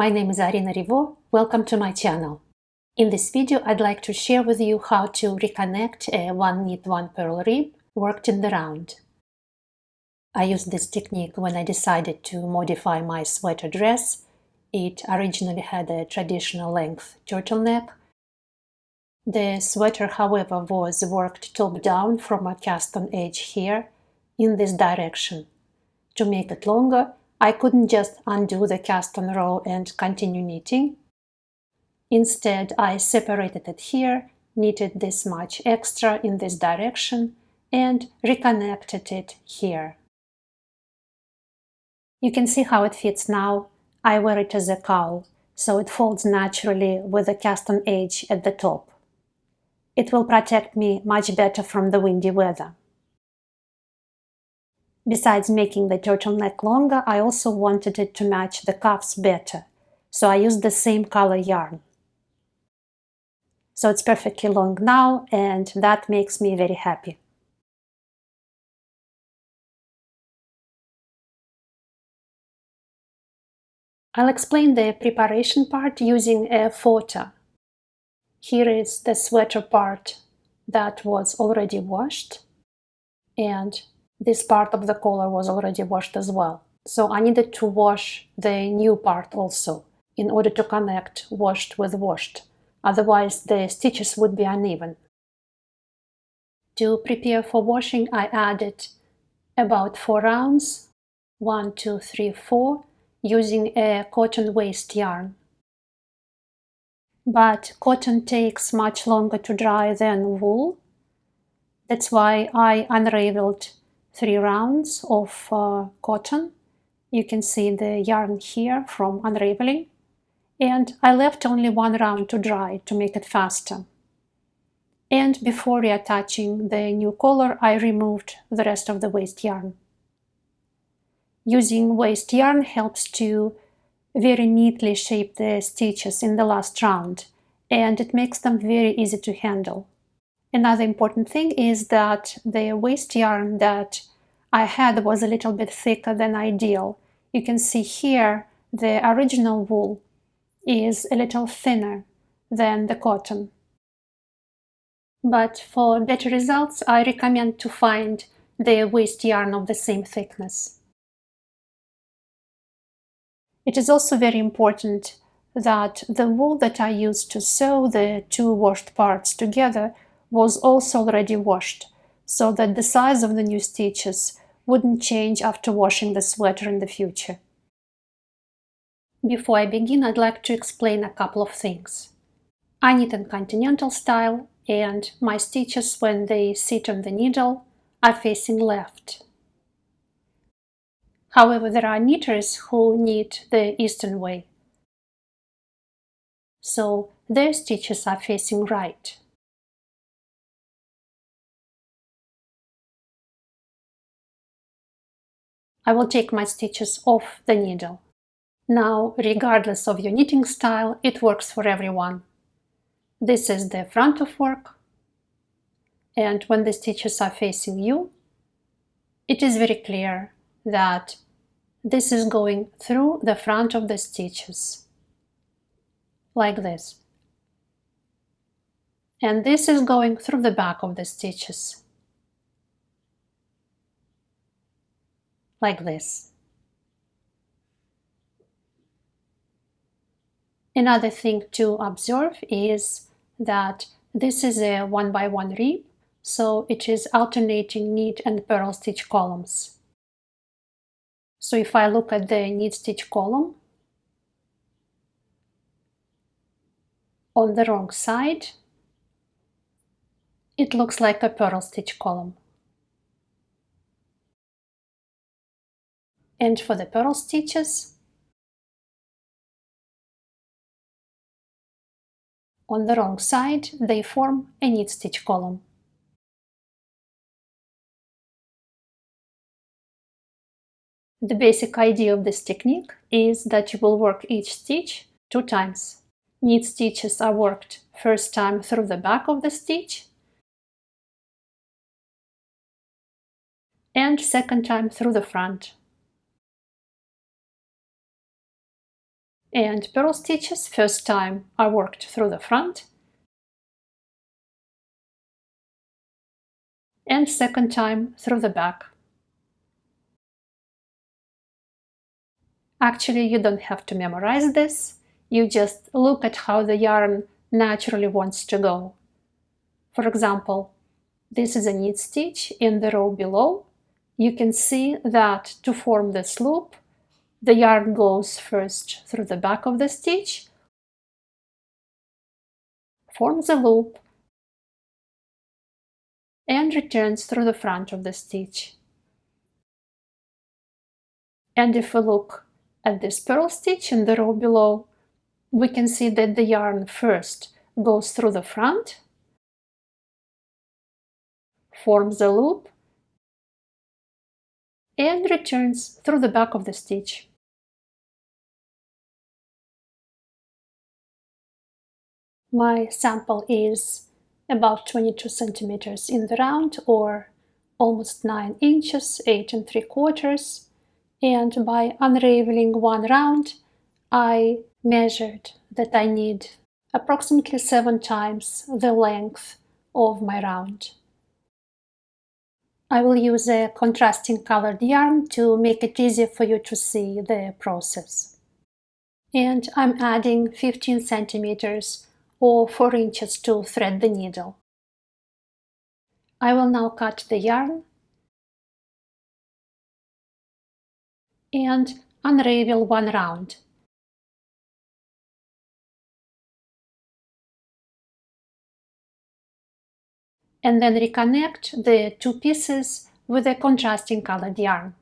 my name is Arina Rivo. Welcome to my channel. In this video, I'd like to share with you how to reconnect a one knit one purl rib worked in the round. I used this technique when I decided to modify my sweater dress. It originally had a traditional length turtleneck. The sweater, however, was worked top down from a cast-on edge here in this direction. To make it longer, I couldn't just undo the cast-on row and continue knitting. Instead, I separated it here, knitted this much extra in this direction, and reconnected it here. You can see how it fits now. I wear it as a cowl, so it folds naturally with the cast-on edge at the top. It will protect me much better from the windy weather. Besides making the turtleneck longer, I also wanted it to match the cuffs better, so I used the same color yarn. So it's perfectly long now, and that makes me very happy. I'll explain the preparation part using a photo. Here is the sweater part that was already washed, and this part of the collar was already washed as well. So I needed to wash the new part also in order to connect washed with washed. Otherwise, the stitches would be uneven. To prepare for washing, I added about 4 rounds, 1, 2, 3, 4, using a cotton waste yarn. But cotton takes much longer to dry than wool. That's why I unraveled 3 rounds of cotton. You can see the yarn here from unraveling. And I left only 1 round to dry to make it faster. And before reattaching the new collar, I removed the rest of the waste yarn. Using waste yarn helps to very neatly shape the stitches in the last round, and it makes them very easy to handle. Another important thing is that the waste yarn that I had was a little bit thicker than ideal. You can see here the original wool is a little thinner than the cotton. But for better results, I recommend to find the waste yarn of the same thickness. It is also very important that the wool that I used to sew the 2 washed parts together was also already washed, so that the size of the new stitches wouldn't change after washing the sweater in the future. Before I begin, I'd like to explain a couple of things. I knit in continental style, and my stitches, when they sit on the needle, are facing left. However, there are knitters who knit the Eastern way, so their stitches are facing right. I will take my stitches off the needle. Now, regardless of your knitting style, it works for everyone. This is the front of work, and when the stitches are facing you, it is very clear that this is going through the front of the stitches, like this. And this is going through the back of the stitches, like this. Another thing to observe is that this is a 1x1 rib, so it is alternating knit and purl stitch columns. So if I look at the knit stitch column, on the wrong side, it looks like a purl stitch column. And for the purl stitches, on the wrong side, they form a knit stitch column. The basic idea of this technique is that you will work each stitch 2 times. Knit stitches are worked first time through the back of the stitch and second time through the front. And purl stitches, first time I worked through the front, and second time through the back. Actually, you don't have to memorize this, you just look at how the yarn naturally wants to go. For example, this is a knit stitch in the row below. You can see that to form this loop, the yarn goes first through the back of the stitch, forms a loop, and returns through the front of the stitch. And if we look at this purl stitch in the row below, we can see that the yarn first goes through the front, forms a loop, and returns through the back of the stitch. My sample is about 22 centimeters in the round, or almost 9 inches, 8 3/4. And by unraveling one round, I measured that I need approximately 7 times the length of my round. I will use a contrasting colored yarn to make it easier for you to see the process. And I'm adding 15 centimeters or 4 inches to thread the needle. I will now cut the yarn and unravel one round. And then reconnect the two pieces with a contrasting colored yarn.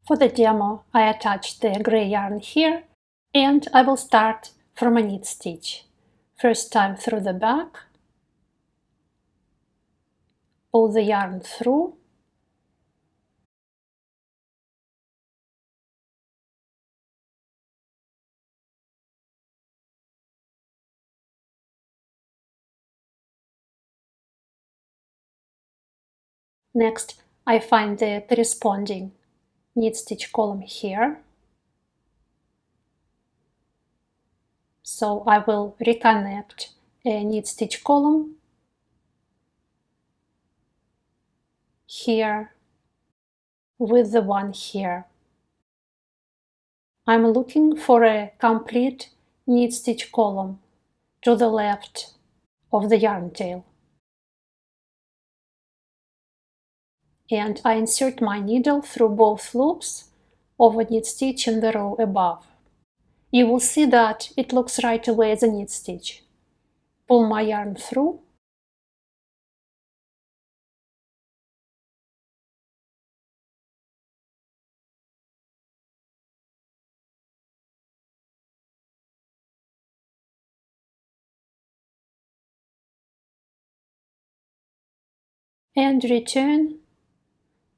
For the demo, I attached the gray yarn here, and I will start from a knit stitch. First time through the back, pull the yarn through, next I find the corresponding knit stitch column here. So I will reconnect a knit stitch column here with the one here. I'm looking for a complete knit stitch column to the left of the yarn tail. And I insert my needle through both loops of a knit stitch in the row above. You will see that it looks right away as a knit stitch. Pull my yarn through, and return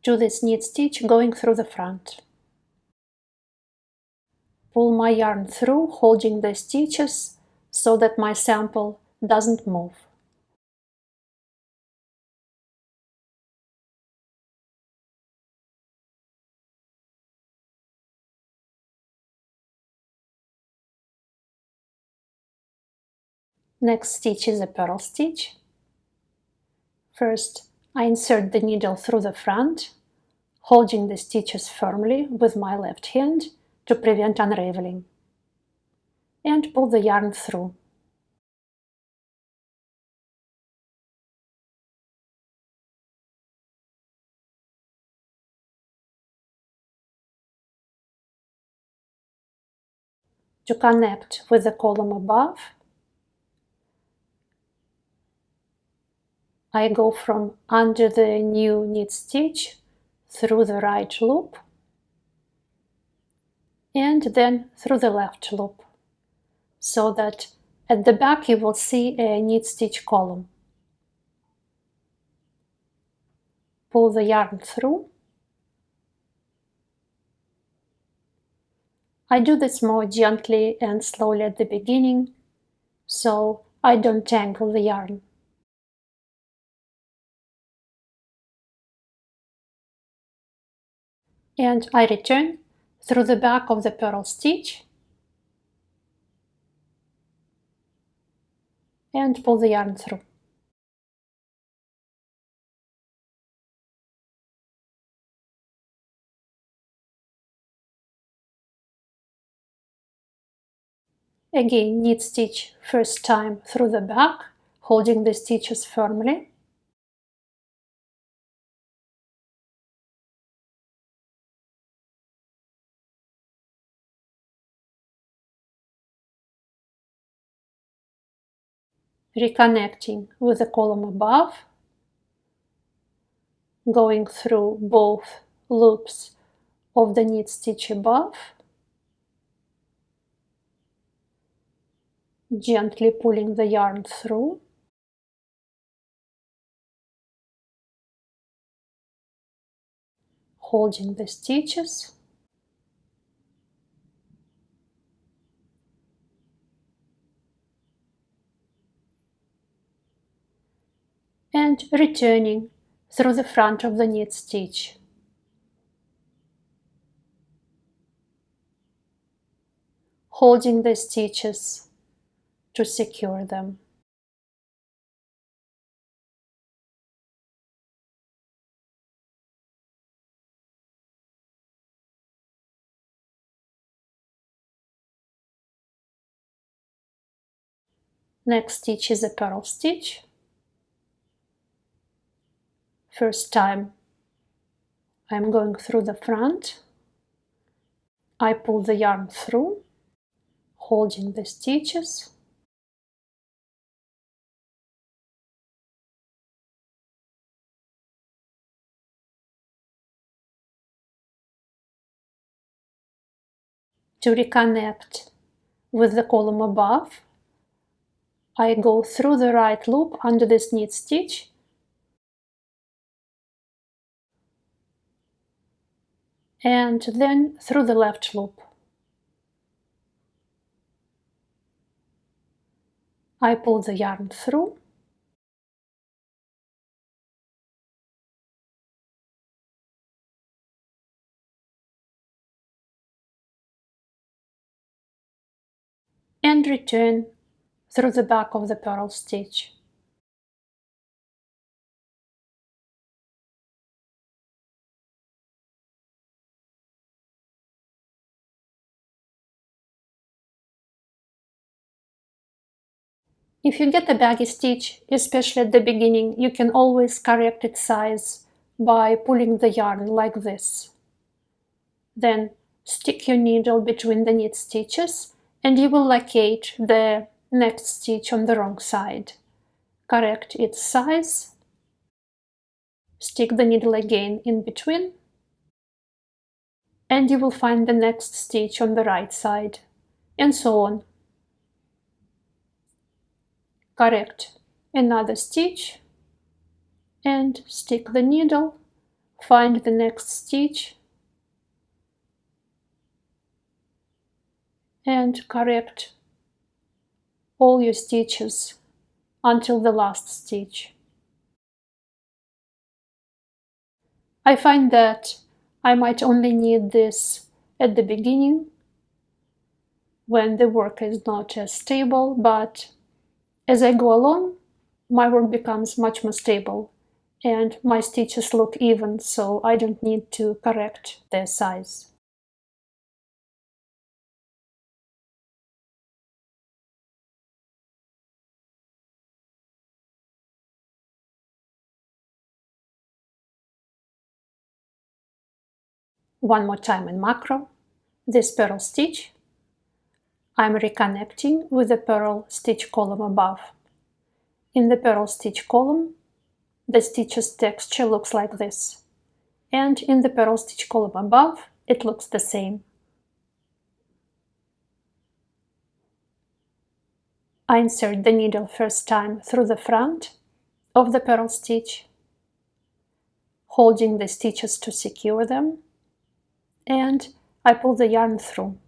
to this knit stitch going through the front. Pull my yarn through, holding the stitches so that my sample doesn't move. Next stitch is a purl stitch. First, I insert the needle through the front, holding the stitches firmly with my left hand to prevent unraveling, and pull the yarn through. To connect with the column above, I go from under the new knit stitch through the right loop and then through the left loop, so that at the back you will see a knit stitch column. Pull the yarn through. I do this more gently and slowly at the beginning, so I don't tangle the yarn. and I return through the back of the purl stitch and pull the yarn through. Again, knit stitch first time through the back, holding the stitches firmly. Reconnecting with the column above, going through both loops of the knit stitch above, gently pulling the yarn through, holding the stitches, and returning through the front of the knit stitch. Holding the stitches to secure them. Next stitch is a purl stitch. First time I'm going through the front. I pull the yarn through, holding the stitches, to reconnect with the column above. I go through the right loop under this knit stitch and then through the left loop. I pull the yarn through, and return through the back of the purl stitch. If you get a baggy stitch, especially at the beginning, you can always correct its size by pulling the yarn like this. Then stick your needle between the knit stitches and you will locate the next stitch on the wrong side. Correct its size, stick the needle again in between, and you will find the next stitch on the right side, and so on. Correct another stitch and stick the needle, find the next stitch and correct all your stitches until the last stitch. I find that I might only need this at the beginning when the work is not as stable, but as I go along, my work becomes much more stable and my stitches look even, so I don't need to correct their size. One more time in macro, this purl stitch, I'm reconnecting with the purl stitch column above. In the purl stitch column, the stitch's texture looks like this, and in the purl stitch column above, it looks the same. I insert the needle first time through the front of the purl stitch, holding the stitches to secure them, and I pull the yarn through.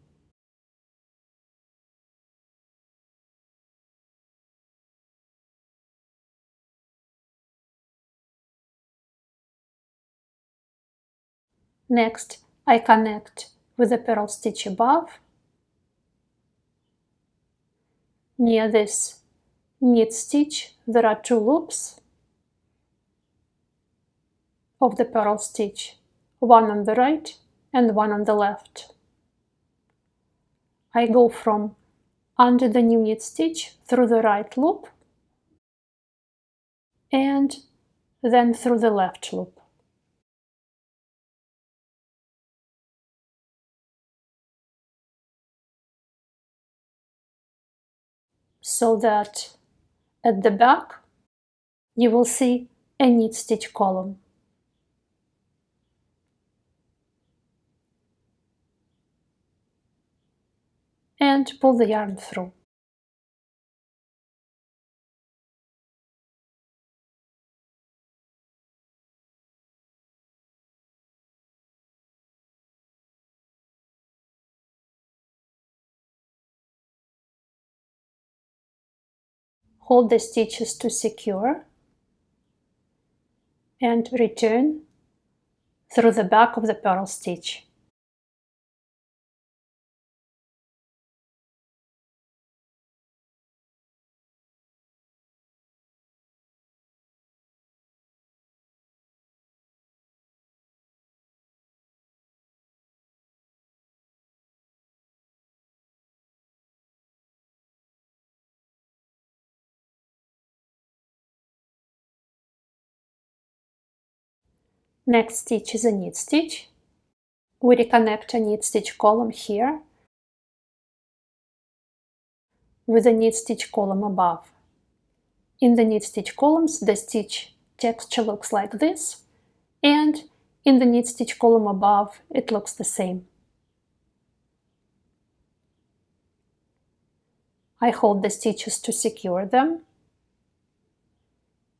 Next, I connect with the purl stitch above. Near this knit stitch, there are 2 loops of the purl stitch, one on the right and one on the left. I go from under the new knit stitch through the right loop and then through the left loop. So that at the back you will see a knit stitch column. And pull the yarn through. Hold the stitches to secure and return through the back of the purl stitch. Next stitch is a knit stitch. We reconnect a knit stitch column here with a knit stitch column above. In the knit stitch columns, the stitch texture looks like this, and in the knit stitch column above, it looks the same. I hold the stitches to secure them.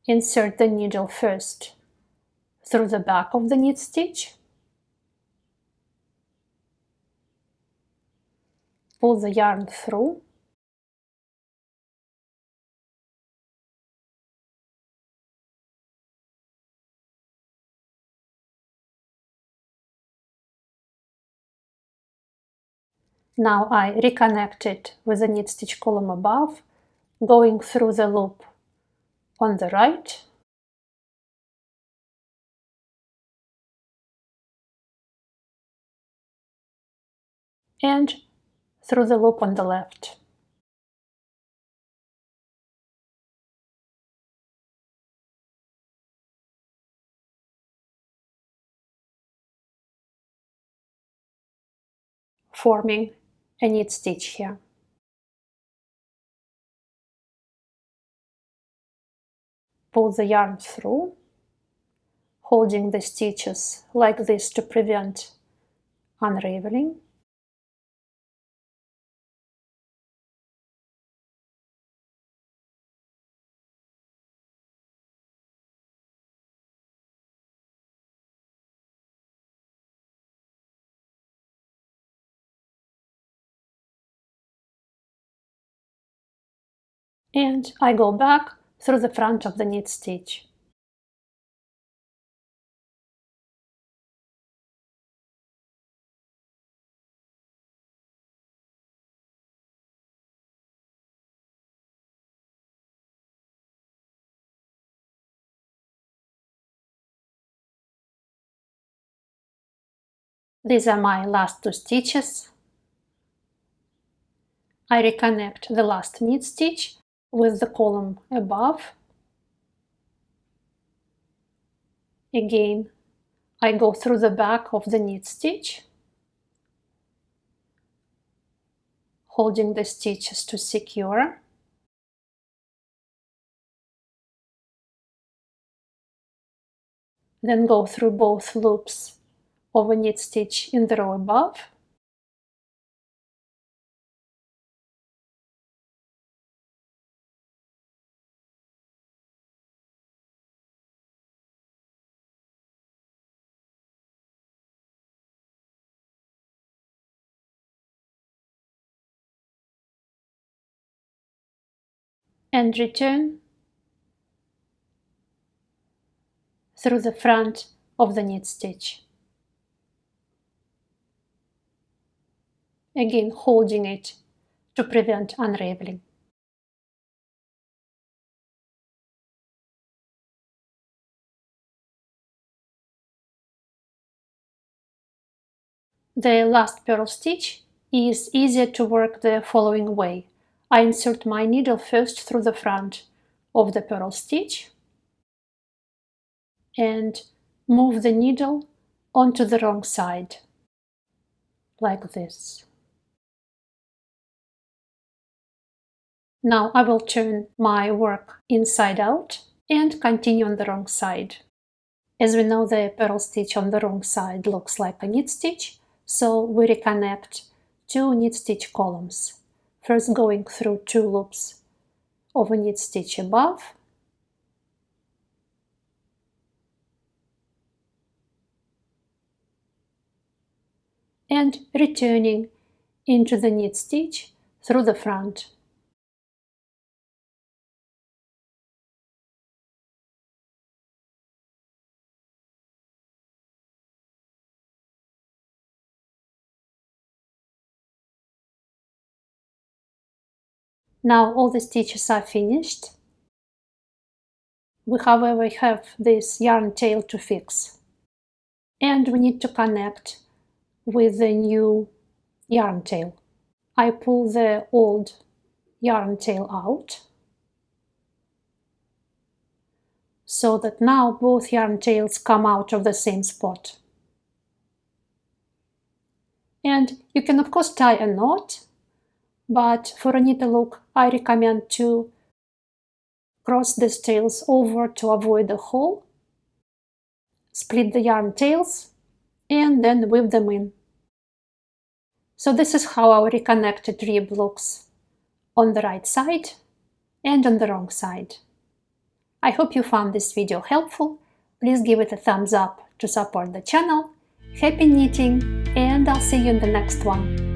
Insert the needle first through the back of the knit stitch. Pull the yarn through. Now I reconnect it with the knit stitch column above, going through the loop on the right and through the loop on the left. Forming a knit stitch here. Pull the yarn through, holding the stitches like this to prevent unraveling. And I go back through the front of the knit stitch. These are my last 2 stitches. I reconnect the last knit stitch with the column above. Again, I go through the back of the knit stitch, holding the stitches to secure. Then go through both loops of a knit stitch in the row above. And return through the front of the knit stitch. again holding it to prevent unraveling. The last purl stitch is easier to work the following way. I insert my needle first through the front of the purl stitch and move the needle onto the wrong side, like this. Now I will turn my work inside out and continue on the wrong side. As we know, the purl stitch on the wrong side looks like a knit stitch, so we reconnect two knit stitch columns, first going through 2 loops of a knit stitch above, and returning into the knit stitch through the front. Now all the stitches are finished. We, however, have this yarn tail to fix, and we need to connect with the new yarn tail. I pull the old yarn tail out, so that now both yarn tails come out of the same spot. And you can of course tie a knot, but for a neater look I recommend to cross these tails over to avoid the hole, split the yarn tails, and then weave them in. So this is how our reconnected rib looks on the right side and on the wrong side. I hope you found this video helpful. Please give it a thumbs up to support the channel. Happy knitting, and I'll see you in the next one.